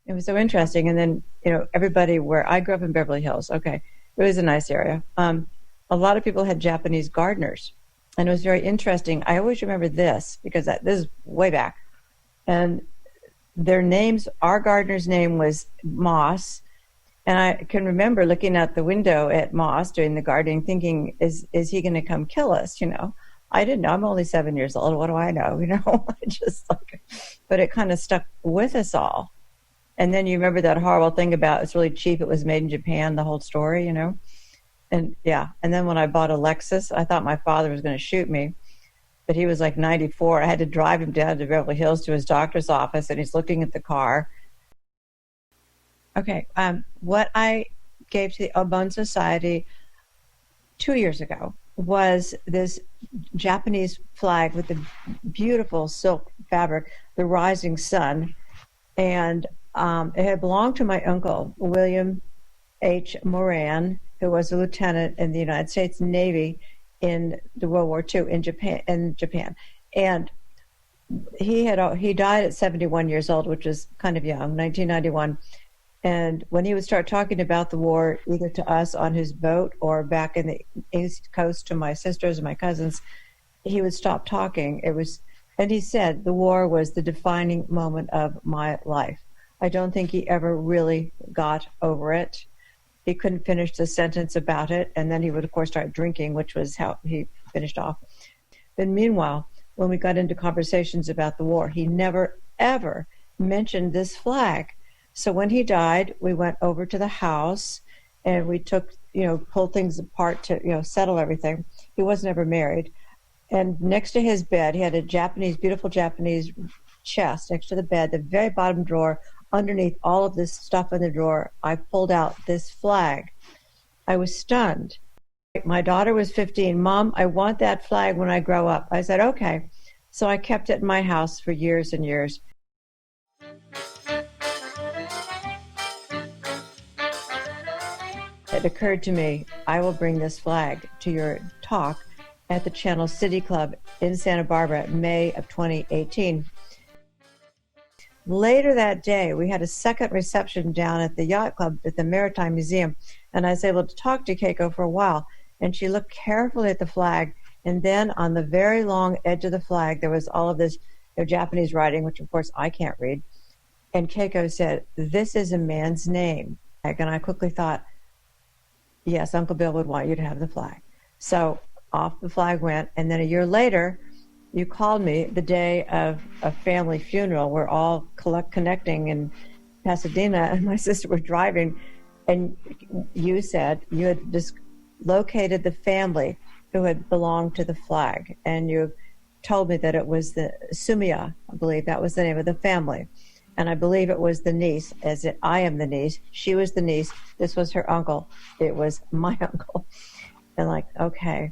It was so interesting. And then, everybody where I grew up in Beverly Hills, okay, it was a nice area. A lot of people had Japanese gardeners, and it was very interesting. I always remember this because this is way back. And their names, our gardener's name was Moss. And I can remember looking out the window at Moss doing the gardening, thinking, is he going to come kill us? I didn't know. I'm only 7 years old. What do I know? But it kind of stuck with us all. And then you remember that horrible thing about it's really cheap. It was made in Japan, the whole story, And yeah. And then when I bought a Lexus, I thought my father was going to shoot me. But he was like 94. I had to drive him down to Beverly Hills to his doctor's office, and he's looking at the car. Okay, what I gave to the OBON Society 2 years ago was this Japanese flag with the beautiful silk fabric, the rising sun. And it had belonged to my uncle, William H. Moran, who was a lieutenant in the United States Navy in the World War II in Japan. And he died at 71 years old, which was kind of young, 1991. And when he would start talking about the war, either to us on his boat or back in the East Coast to my sisters and my cousins, he would stop talking. And he said the war was the defining moment of my life. I don't think he ever really got over it. He couldn't finish the sentence about it. And then he would, of course, start drinking, which was how he finished off. But meanwhile, when we got into conversations about the war, he never, ever mentioned this flag. So when he died, we went over to the house and we took, pulled things apart to, settle everything. He wasn't ever married. And next to his bed, he had a beautiful Japanese chest next to the bed, the very bottom drawer. Underneath all of this stuff in the drawer, I pulled out this flag. I was stunned. My daughter was 15. Mom, I want that flag when I grow up. I said, okay. So I kept it in my house for years and years. It occurred to me, I will bring this flag to your talk at the Channel City Club in Santa Barbara, May of 2018. Later that day, we had a second reception down at the Yacht Club at the Maritime Museum, and I was able to talk to Keiko for a while, and she looked carefully at the flag, and then on the very long edge of the flag, there was all of this Japanese writing, which of course I can't read, and Keiko said, "This is a man's name." And I quickly thought, yes, Uncle Bill would want you to have the flag. So off the flag went, and then a year later, you called me the day of a family funeral. We're all connecting in Pasadena, and my sister was driving, and you said you had just located the family who had belonged to the flag, and you told me that it was the Sumiya, I believe that was the name of the family. And I believe it was the niece, I am the niece. She was the niece. This was her uncle. It was my uncle. And okay.